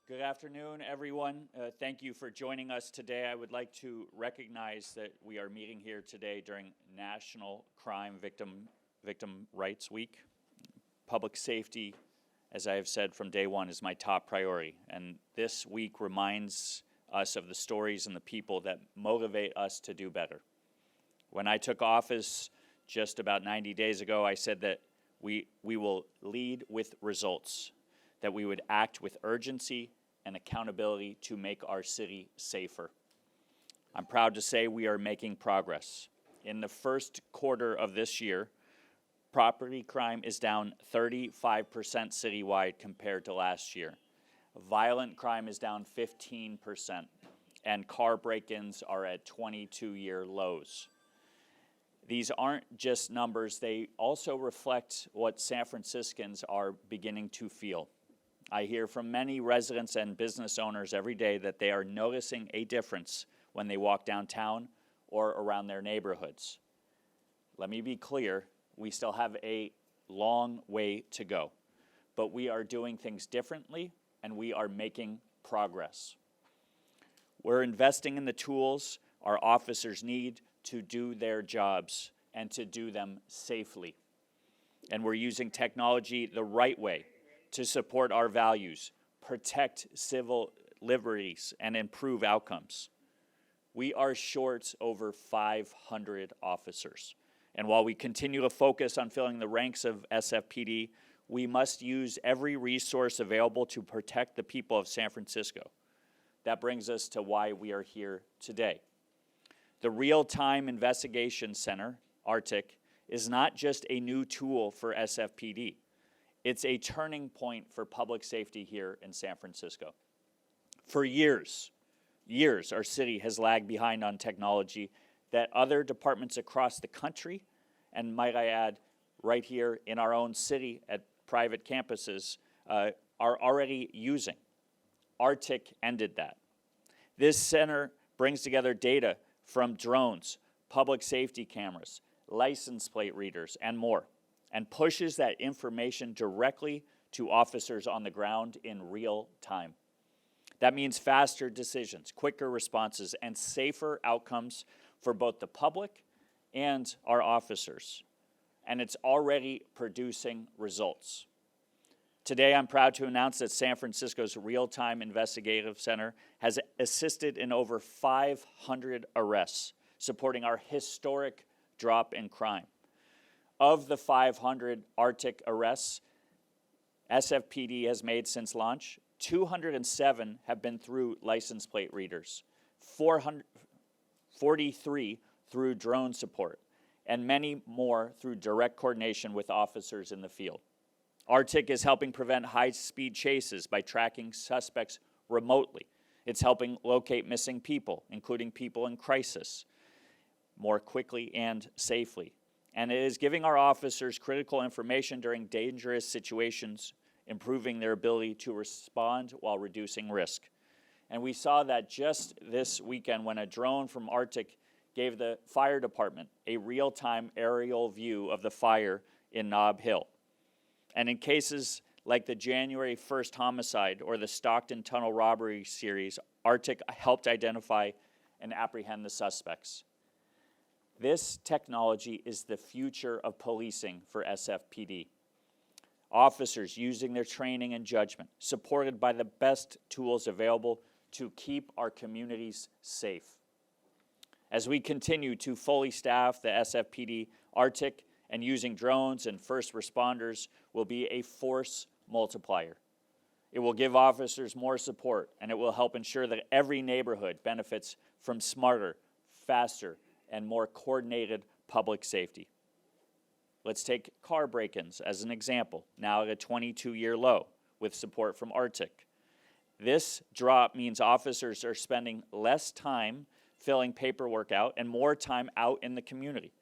Good afternoon, everyone. Thank you for joining us today. I would like to recognize that we are meeting here today during National Crime Victim Rights Week. Public safety, as I have said from day one, is my top priority. And this week reminds us of the stories and the people that motivate us to do better. When I took office just about 90 days ago, I said that we will lead with results, that we would act with urgency and accountability to make our city safer. I'm proud to say we are making progress. In the first quarter of this year, property crime is down 35% citywide compared to last year. Violent crime is down 15%, and car break-ins are at 22-year lows. These aren't just numbers, they also reflect what San Franciscans are beginning to feel. I hear from many residents and business owners every day that they are noticing a difference when they walk downtown or around their neighborhoods. Let me be clear, we still have a long way to go, but we are doing things differently and we are making progress. We're investing in the tools our officers need to do their jobs and to do them safely. And we're using technology the right way to support our values, protect civil liberties, and improve outcomes. We are short over 500 officers. And while we continue to focus on filling the ranks of SFPD, we must use every resource available to protect the people of San Francisco. That brings us to why we are here today. The Real-Time Investigation Center, RTIC, is not just a new tool for SFPD. It's a turning point for public safety here in San Francisco. For years, our city has lagged behind on technology that other departments across the country, and might I add, right here in our own city at private campuses, are already using. RTIC ended that. This center brings together data from drones, public safety cameras, license plate readers, and more, and pushes that information directly to officers on the ground in real time. That means faster decisions, quicker responses, and safer outcomes for both the public and our officers. And it's already producing results. Today, I'm proud to announce that San Francisco's Real-Time Investigative Center has assisted in over 500 arrests, supporting our historic drop in crime. Of the 500 RTIC arrests SFPD has made since launch, 207 have been through license plate readers, 443 through drone support, and many more through direct coordination with officers in the field. RTIC is helping prevent high-speed chases by tracking suspects remotely. It's helping locate missing people, including people in crisis, more quickly and safely. And it is giving our officers critical information during dangerous situations, improving their ability to respond while reducing risk. And we saw that just this weekend when a drone from RTIC gave the fire department a real-time aerial view of the fire in Nob Hill. And in cases like the January 1st homicide or the Stockton Tunnel robbery series, RTIC helped identify and apprehend the suspects. This technology is the future of policing for SFPD. Officers using their training and judgment, supported by the best tools available to keep our communities safe. As we continue to fully staff the SFPD, RTIC and using drones and first responders will be a force multiplier. It will give officers more support, and it will help ensure that every neighborhood benefits from smarter, faster, and more coordinated public safety. Let's take car break-ins as an example, now at a 22-year low with support from RTIC. This drop means officers are spending less time filling paperwork out and more time out in the community.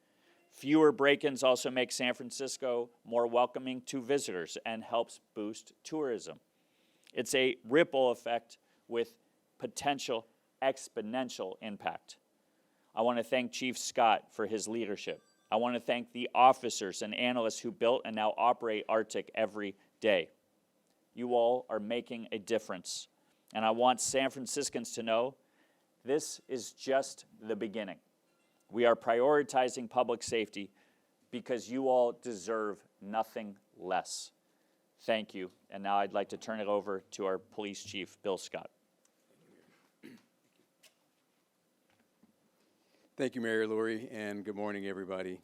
Fewer break-ins also make San Francisco more welcoming to visitors and helps boost tourism. It's a ripple effect with potential exponential impact. I want to thank Chief Scott for his leadership. I want to thank the officers and analysts who built and now operate RTIC every day. You all are making a difference. And I want San Franciscans to know this is just the beginning. We are prioritizing public safety because you all deserve nothing less. Thank you. And now I'd like to turn it over to our police chief, Bill Scott. Thank you, Mayor Lurie, and good morning, everybody.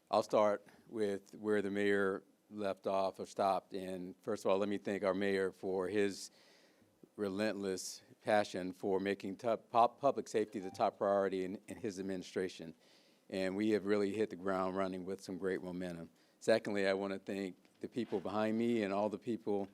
I'll start with where the mayor left off or stopped. And first of all, let me thank our mayor for his relentless passion for making public safety the top priority in his administration. And we have really hit the ground running with some great momentum. Secondly, I want to thank the people behind me and all the people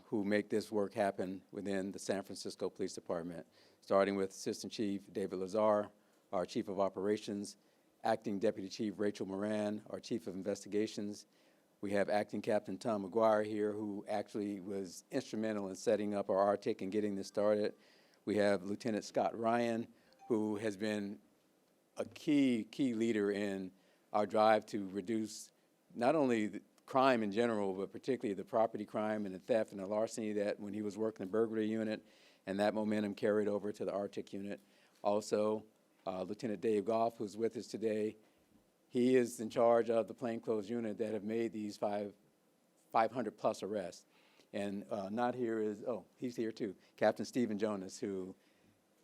who make this work happen within the San Francisco Police Department, starting with Assistant Chief David Lazar, our Chief of Operations, Acting Deputy Chief Rachel Moran, our Chief of Investigations. We have Acting Captain Tom McGuire here, who actually was instrumental in setting up our RTIC and getting this started. We have Lieutenant Scott Ryan, who has been a key leader in our drive to reduce not only the crime in general, but particularly the property crime and the theft and the larceny that when he was working the burglary unit, and that momentum carried over to the RTIC unit. Also, Lieutenant Dave Goff, who's with us today, he is in charge of the plainclothes unit that have made these 500 plus arrests. And not here is, oh, he's here too, Captain Stephen Jonas, who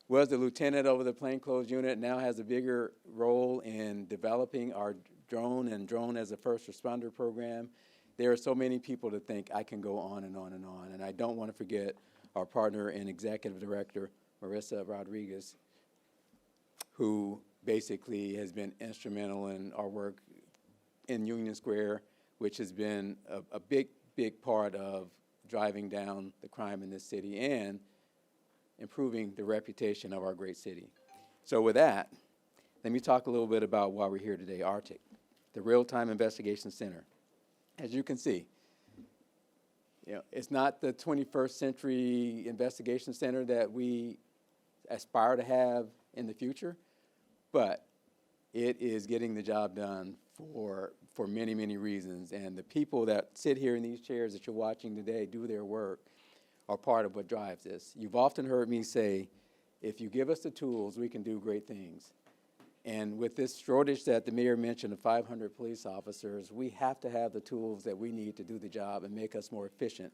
was the lieutenant over the plainclothes unit, now has a bigger role in developing our drone and drone as a first responder program. There are so many people to think. I can go on and on and on. And I don't want to forget our partner and executive director, Marissa Rodriguez, who basically has been instrumental in our work in Union Square, which has been a big part of driving down the crime in this city and improving the reputation of our great city. So with that, let me talk a little bit about why we're here today, RTIC, the Real-Time Investigation Center. As you can see, it's not the 21st century investigation center that we aspire to have in the future, but it is getting the job done for many, many reasons. And the people that sit here in these chairs that you're watching today do their work are part of what drives this. You've often heard me say, if you give us the tools, we can do great things. And with this shortage that the mayor mentioned of 500 police officers, we have to have the tools that we need to do the job and make us more efficient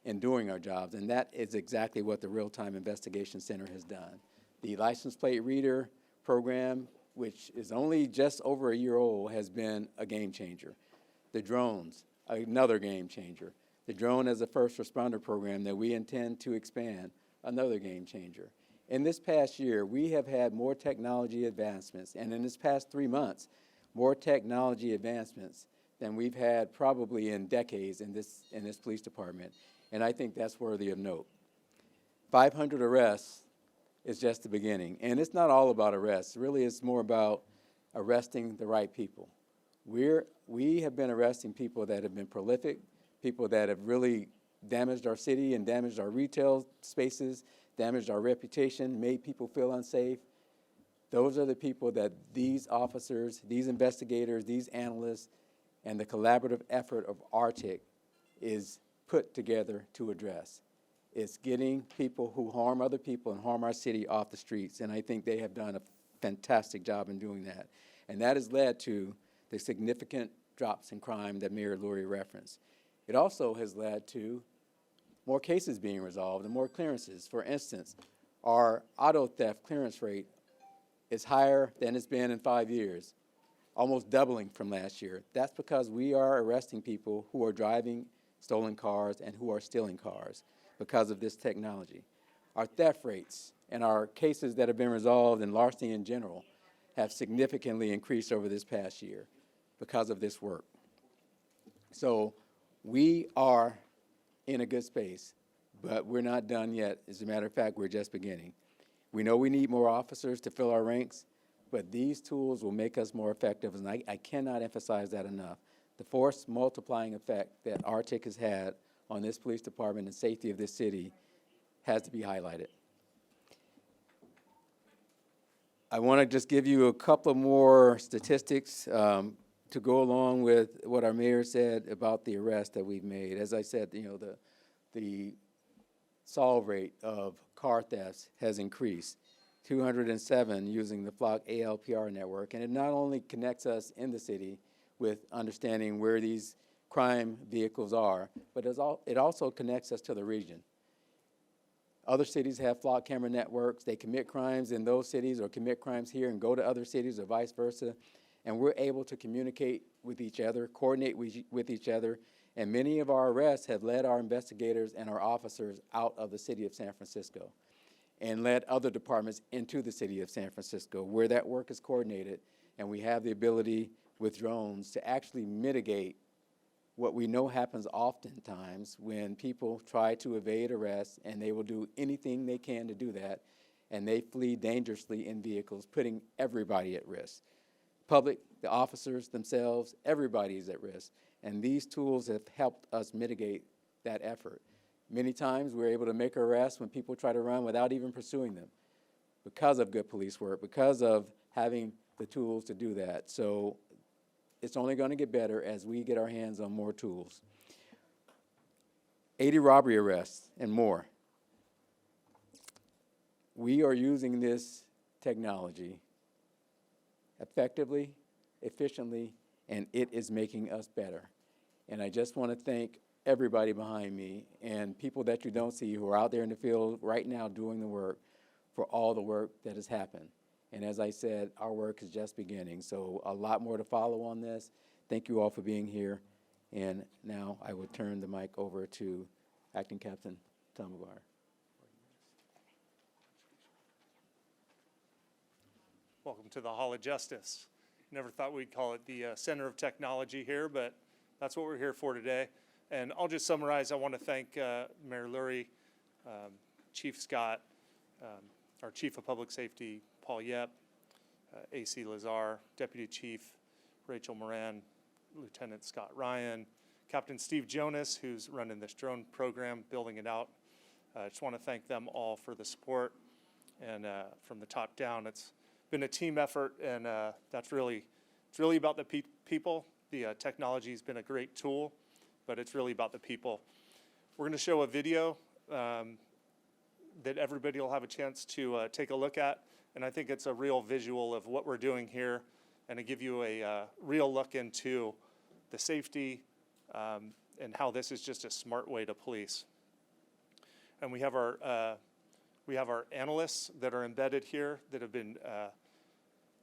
in doing our jobs. And that is exactly what the Real-Time Investigation Center has done. The license plate reader program, which is only just over a year old, has been a game changer. The drones, another game changer. The drone as a first responder program that we intend to expand, another game changer. In this past year, we have had more technology advancements, and in this past 3 months, more technology advancements than we've had probably in decades in this police department, and I think that's worthy of note. 500 arrests is just the beginning, and it's not all about arrests. Really, it's more about arresting the right people. We have been arresting people that have been prolific, people that have really damaged our city and damaged our retail spaces, damaged our reputation, made people feel unsafe. Those are the people that these officers, these investigators, these analysts, and the collaborative effort of RTIC is put together to address. It's getting people who harm other people and harm our city off the streets, and I think they have done a fantastic job in doing that. And that has led to the significant drops in crime that Mayor Lurie referenced. It also has led to more cases being resolved and more clearances. For instance, our auto theft clearance rate is higher than it's been in 5 years, almost doubling from last year. That's because we are arresting people who are driving stolen cars and who are stealing cars because of this technology. Our theft rates and our cases that have been resolved in larceny in general have significantly increased over this past year because of this work. So we are in a good space, but we're not done yet. As a matter of fact, we're just beginning. We know we need more officers to fill our ranks, but these tools will make us more effective, and I cannot emphasize that enough. The force multiplying effect that RTIC has had on this police department and safety of this city has to be highlighted. I want to just give you a couple of more statistics to go along with what our mayor said about the arrest that we've made. As I said, the solve rate of car thefts has increased. 207 using the Flock ALPR network, and it not only connects us in the city with understanding where these crime vehicles are, but it also connects us to the region. Other cities have Flock camera networks. They commit crimes in those cities or commit crimes here and go to other cities or vice versa, and we're able to communicate with each other, coordinate with each other, and many of our arrests have led our investigators and our officers out of the city of San Francisco and led other departments into the city of San Francisco, where that work is coordinated, and we have the ability with drones to actually mitigate what we know happens oftentimes when people try to evade arrest, and they will do anything they can to do that, and they flee dangerously in vehicles, putting everybody at risk. Public, the officers themselves, everybody is at risk, and these tools have helped us mitigate that effort. Many times we're able to make arrests when people try to run without even pursuing them because of good police work, because of having the tools to do that. So it's only going to get better as we get our hands on more tools. 80 robbery arrests and more. We are using this technology effectively, efficiently, and it is making us better. And I just want to thank everybody behind me and people that you don't see who are out there in the field right now doing the work for all the work that has happened. And as I said, our work is just beginning. So a lot more to follow on this. Thank you all for being here. And now I will turn the mic over to Acting Captain Tom McGuire. Welcome to the Hall of Justice. Never thought we'd call it the Center of Technology here, but that's what we're here for today. And I'll just summarize. I want to thank Mayor Lurie, Chief Scott, our Chief of Public Safety, Paul Yep, AC Lazar, Deputy Chief Rachel Moran, Lieutenant Scott Ryan, Captain Steve Jonas, who's running this drone program, building it out. I just want to thank them all for the support. And from the top down, it's been a team effort, and it's really about the people. The technology has been a great tool, but it's really about the people. We're going to show a video that everybody will have a chance to take a look at, and I think it's a real visual of what we're doing here, and to give you a real look into the safety and how this is just a smart way to police. And we have our analysts that are embedded here that have been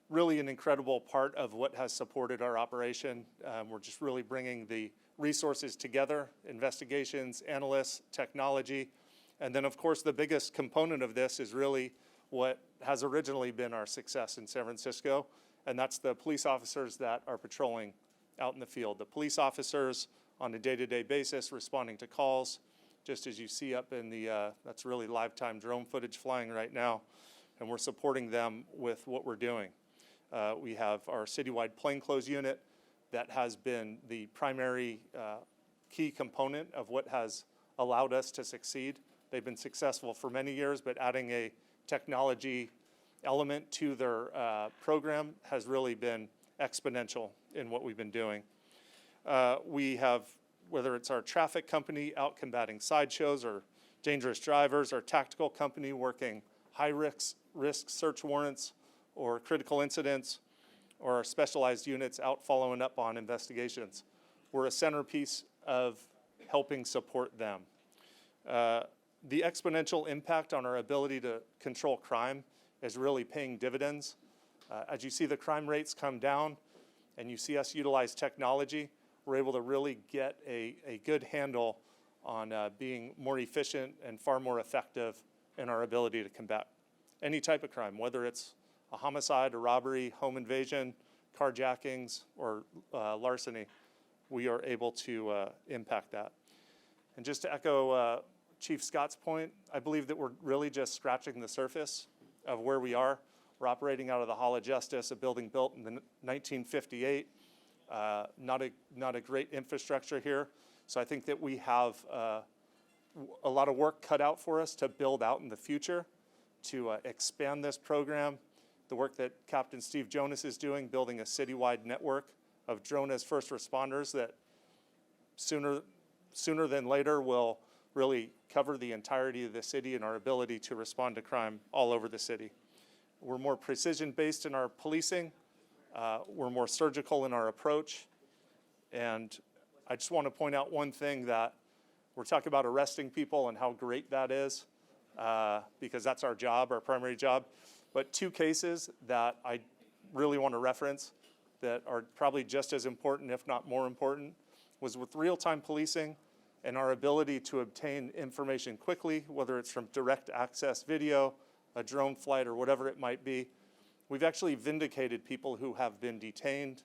really an incredible part of what has supported our operation. We're just really bringing the resources together, investigations, analysts, technology, and then of course the biggest component of this is really what has originally been our success in San Francisco, and that's the police officers that are patrolling out in the field. The police officers on a day-to-day basis responding to calls, just as you see up in the, that's really live-time drone footage flying right now, and we're supporting them with what we're doing. We have our citywide plainclothes unit that has been the primary key component of what has allowed us to succeed. They've been successful for many years, but adding a technology element to their program has really been exponential in what we've been doing. We have, whether it's our traffic company out combating sideshows or dangerous drivers, our tactical company working high-risk search warrants or critical incidents, or our specialized units out following up on investigations. We're a centerpiece of helping support them. The exponential impact on our ability to control crime is really paying dividends. As you see the crime rates come down and you see us utilize technology, we're able to really get a good handle on being more efficient and far more effective in our ability to combat any type of crime, whether it's a homicide, a robbery, home invasion, carjackings, or larceny. We are able to impact that. And just to echo Chief Scott's point, I believe that we're really just scratching the surface of where we are. We're operating out of the Hall of Justice, a building built in 1958. Not a great infrastructure here. So I think that we have a lot of work cut out for us to build out in the future, to expand this program. The work that Captain Steve Jonas is doing, building a citywide network of drone as first responders that sooner than later will really cover the entirety of the city and our ability to respond to crime all over the city. We're more precision-based in our policing. We're more surgical in our approach. And I just want to point out one thing, that we're talking about arresting people and how great that is, because that's our job, our primary job. But two cases that I really want to reference that are probably just as important, if not more important, was with real-time policing and our ability to obtain information quickly, whether it's from direct access video, a drone flight, or whatever it might be. We've actually vindicated people who have been detained,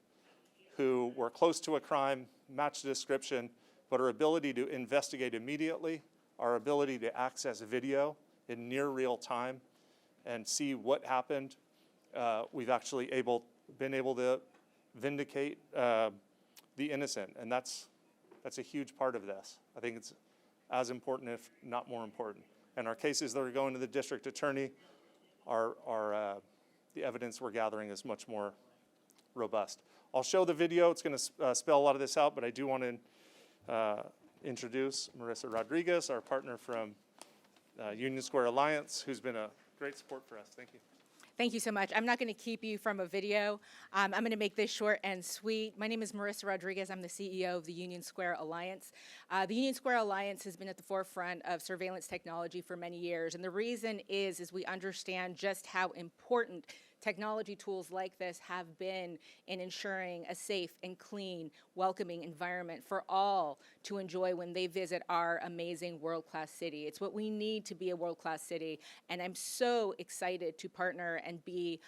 who were close to a crime, matched the description, but our ability to investigate immediately, our ability to access video in near real time and see what happened, we've actually been able to vindicate the innocent, and that's a huge part of this. I think it's as important, if not more important. And our cases that are going to the district attorney the evidence we're gathering is much more robust. I'll show the video. It's going to spell a lot of this out, but I do want to introduce Marissa Rodriguez, our partner from Union Square Alliance, who's been a great support for us. Thank you. Thank you so much. I'm not going to keep you from a video. I'm going to make this short and sweet. My name is Marissa Rodriguez. I'm the CEO of the Union Square Alliance. The Union Square Alliance has been at the forefront of surveillance technology for many years, and the reason is we understand just how important technology tools like this have been in ensuring a safe and clean, welcoming environment for all to enjoy when they visit our amazing world-class city. It's what we need to be a world-class city, and I'm so excited to partner and be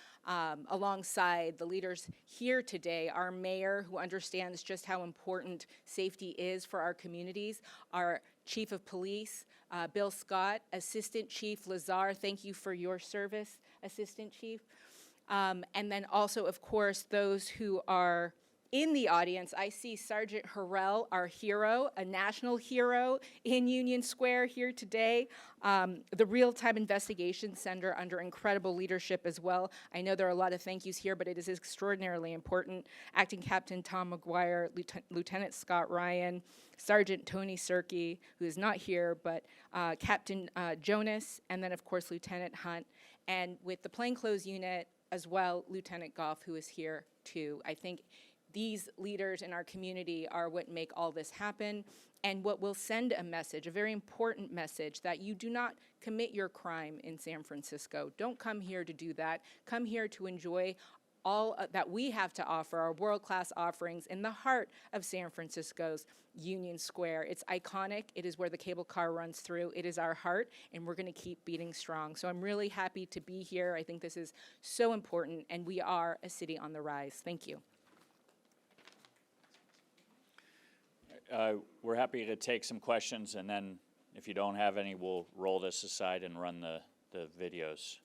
alongside the leaders here today, our mayor, who understands just how important safety is for our communities, our chief of police, Bill Scott, Assistant Chief Lazar, thank you for your service, Assistant Chief. And then also, of course, those who are in the audience. I see Sergeant Harrell, our hero, a national hero in Union Square here today. The Real-Time Investigation Center under incredible leadership as well. I know there are a lot of thank yous here, but it is extraordinarily important. Acting Captain Tom McGuire, Lieutenant Scott Ryan, Sergeant Tony Serkey, who is not here, but Captain Jonas, and then, of course, Lieutenant Hunt. And with the plainclothes unit as well, Lieutenant Goff, who is here too. I think these leaders in our community are what make all this happen and what will send a message, a very important message, that you do not commit your crime in San Francisco. Don't come here to do that. Come here to enjoy all that we have to offer, our world-class offerings in the heart of San Francisco's Union Square. It's iconic. It is where the cable car runs through. It is our heart, and we're going to keep beating strong. So I'm really happy to be here. I think this is so important, and we are a city on the rise. Thank you. We're happy to take some questions, and then if you don't have any, we'll roll this aside and run the videos.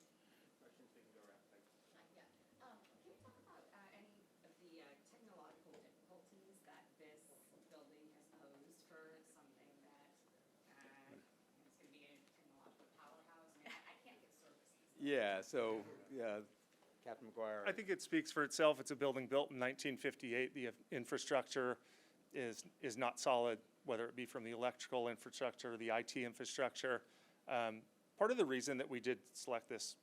Yeah, so, Captain McGuire. I think it speaks for itself. It's a building built in 1958. The infrastructure is not solid, whether it be from the electrical infrastructure or the IT infrastructure. Part of the reason that we did select this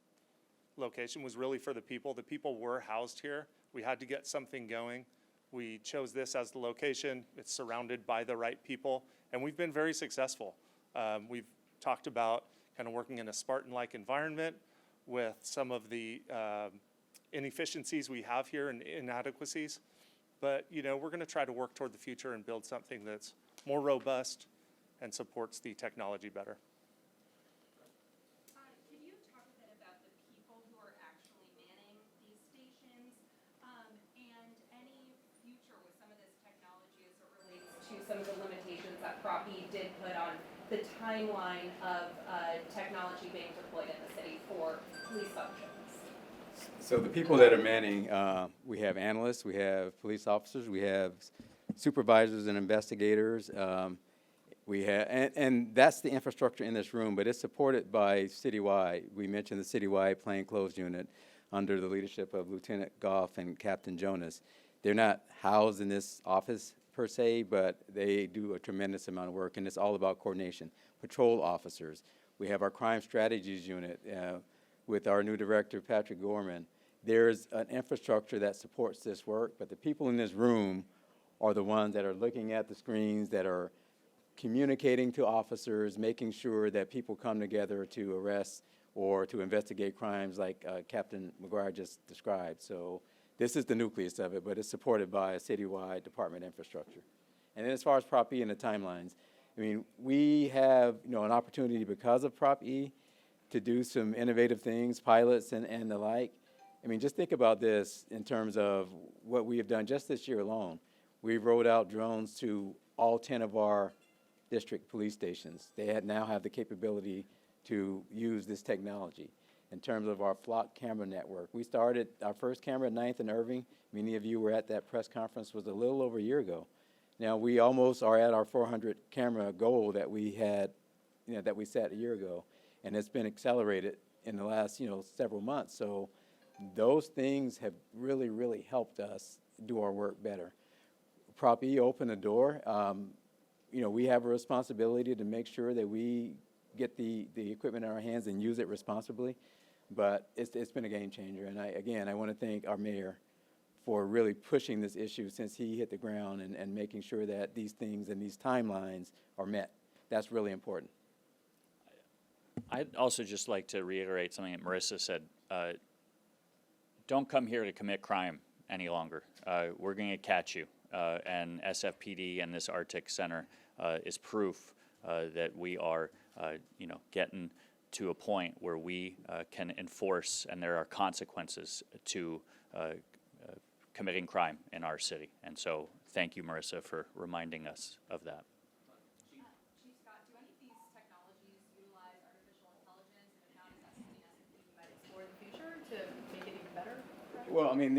location was really for the people. The people were housed here. We had to get something going. We chose this as the location. It's surrounded by the right people, and we've been very successful. We've talked about kind of working in a Spartan-like environment with some of the inefficiencies we have here and inadequacies. But, you know, we're going to try to work toward the future and build something that's more robust and supports the technology better. Can you talk a bit about the people who are actually manning these stations and any future with some of this technology as it relates to some of the limitations that Prop E did put on the timeline of technology being deployed in the city for police functions? So the people that are manning, we have analysts, we have police officers, we have supervisors and investigators. We have, and that's the infrastructure in this room, but it's supported by citywide. We mentioned the citywide plainclothes unit under the leadership of Lieutenant Goff and Captain Jonas. They're not housed in this office per se, but they do a tremendous amount of work, and it's all about coordination. patrol officers. We have our crime strategies unit with our new director, Patrick Gorman. There's an infrastructure that supports this work, but the people in this room are the ones that are looking at the screens, that are communicating to officers, making sure that people come together to arrest or to investigate crimes like Captain McGuire just described. So this is the nucleus of it, but it's supported by a citywide department infrastructure. And then as far as Prop E and the timelines, I mean, we have, an opportunity because of Prop E to do some innovative things, pilots and the like. I mean, just think about this in terms of what we have done just this year alone. We've rolled out drones to all 10 of our district police stations. They now have the capability to use this technology. In terms of our flock camera network, we started our first camera at 9th and Irving. Many of you were at that press conference, was a little over a year ago. Now we almost are at our 400 camera goal that we had, that we set a year ago, and it's been accelerated in the last, several months. So those things have really, really helped us do our work better. Prop E opened the door. We have a responsibility to make sure that we get the equipment in our hands and use it responsibly, but it's been a game changer. And I want to thank our mayor for really pushing this issue since he hit the ground and making sure that these things and these timelines are met. That's really important. I'd also just like to reiterate something that Marissa said. Don't come here to commit crime any longer. We're going to catch you. And SFPD and this RTIC Center is proof that we are, getting to a point where we can enforce, and there are consequences to committing crime in our city. And so thank you, Marissa, for reminding us of that. Chief Scott, do any of these technologies utilize artificial intelligence, and how does that something SFPD might explore in the future to make it even better? Well, I mean,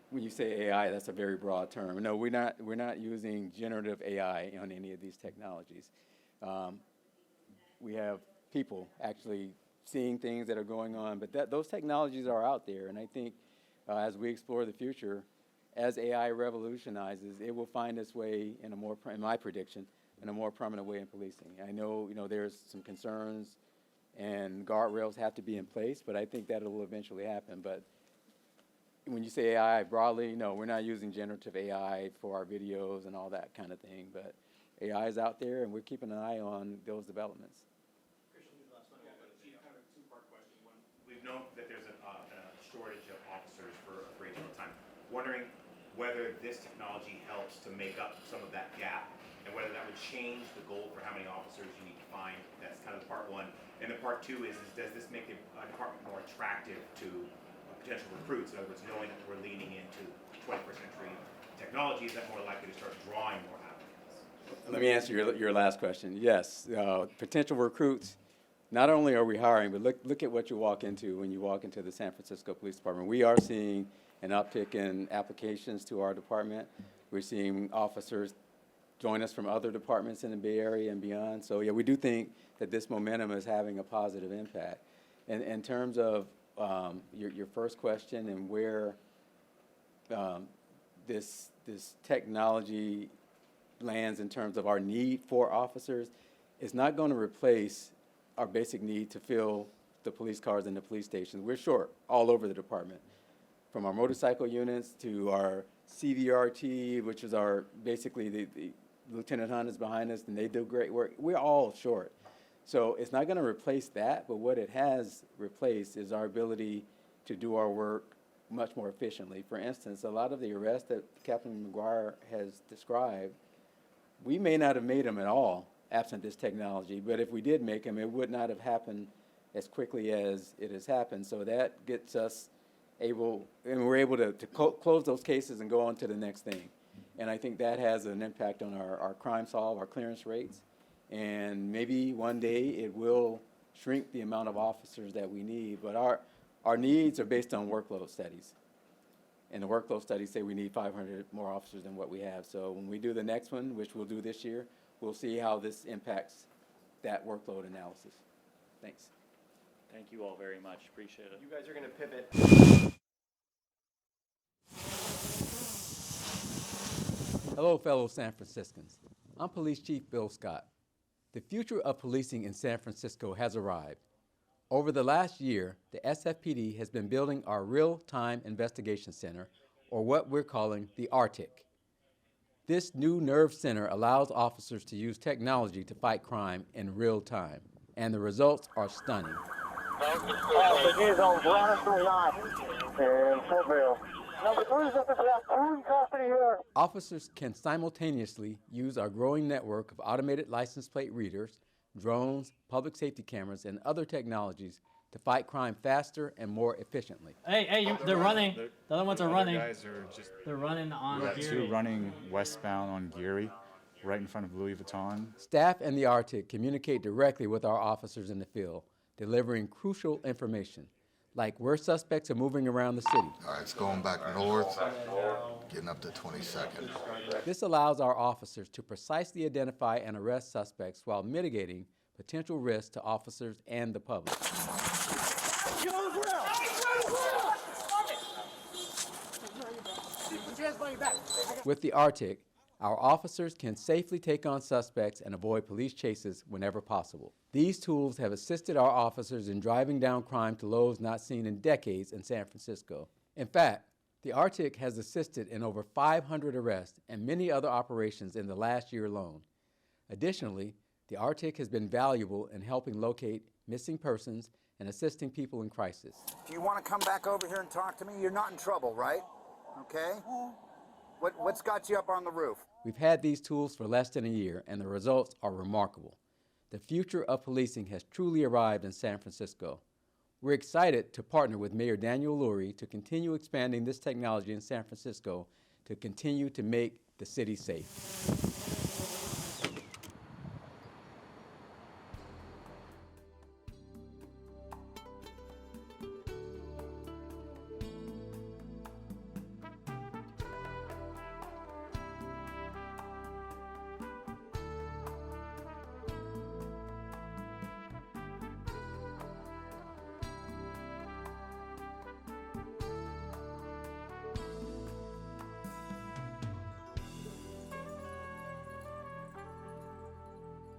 when you say AI, that's a very broad term. No, we're not using generative AI on any of these technologies. We have people actually seeing things that are going on, but those technologies are out there, and I think as we explore the future, as AI revolutionizes, it will find its way in my prediction, in a more prominent way in policing. I know, there's some concerns and guardrails have to be in place, but I think that will eventually happen. But when you say AI broadly, no, we're not using generative AI for our videos and all that kind of thing, but AI is out there and we're keeping an eye on those developments. Chief, kind of a two-part question. One, we've known that there's a shortage of officers for a great deal of time. Wondering whether this technology helps to make up some of that gap, and whether that would change the goal for how many officers you need to find. That's kind of part one. And the part two is does this make the department more attractive to potential recruits? In other words, knowing that we're leaning into 21st century technology, is that more likely to start drawing more applicants? Let me answer your last question. Yes, potential recruits, not only are we hiring, but look at what you walk into when you walk into the San Francisco Police Department. We are seeing an uptick in applications to our department. We're seeing officers join us from other departments in the Bay Area and beyond. So yeah, we do think that this momentum is having a positive impact. And in terms of your first question and where this technology lands in terms of our need for officers, it's not going to replace our basic need to fill the police cars in the police stations. We're short all over the department, from our motorcycle units to our CVRT, which is our basically the Lieutenant Hunt is behind us, and they do great work. We're all short. So it's not going to replace that, but what it has replaced is our ability to do our work much more efficiently. For instance, a lot of the arrests that Captain McGuire has described, we may not have made them at all absent this technology, but if we did make them, it would not have happened as quickly as it has happened. So that gets us we're able to close those cases and go on to the next thing. And I think that has an impact on our crime solve, our clearance rates. And maybe one day it will shrink the amount of officers that we need. But our needs are based on workload studies. And the workload studies say we need 500 more officers than what we have. So when we do the next one, which we'll do this year, we'll see how this impacts that workload analysis. Thanks. Thank you all very much. Appreciate it. You guys are going to pivot. Hello, fellow San Franciscans. I'm Police Chief Bill Scott. The future of policing in San Francisco has arrived. Over the last year, the SFPD has been building our Real-Time Investigation Center, or what we're calling the RTIC. This new nerve center allows officers to use technology to fight crime in real time, and the results are stunning. SFG on ground through 9 and Footville. Number 3 is up at that cruise custody here. Officers can simultaneously use our growing network of automated license plate readers, drones, public safety cameras, and other technologies to fight crime faster and more efficiently. They're running. The other ones are running. Guys are just They're running on we got Geary. two running westbound on Geary, right in front of Louis Vuitton. Staff and the RTIC communicate directly with our officers in the field, delivering crucial information, like where suspects are moving around the city. All right, it's going back north, getting up to 22nd. This allows our officers to precisely identify and arrest suspects while mitigating potential risks to officers and the public. With the RTIC, our officers can safely take on suspects and avoid police chases whenever possible. These tools have assisted our officers in driving down crime to lows not seen in decades in San Francisco. In fact, the RTIC has assisted in over 500 arrests and many other operations in the last year alone. Additionally, the RTIC has been valuable in helping locate missing persons and assisting people in crisis. If you want to come back over here and talk to me, you're not in trouble, right? Okay? What's got you up on the roof? We've had these tools for less than a year, and the results are remarkable. The future of policing has truly arrived in San Francisco. We're excited to partner with Mayor Daniel Lurie to continue expanding this technology in San Francisco to continue to make the city safe.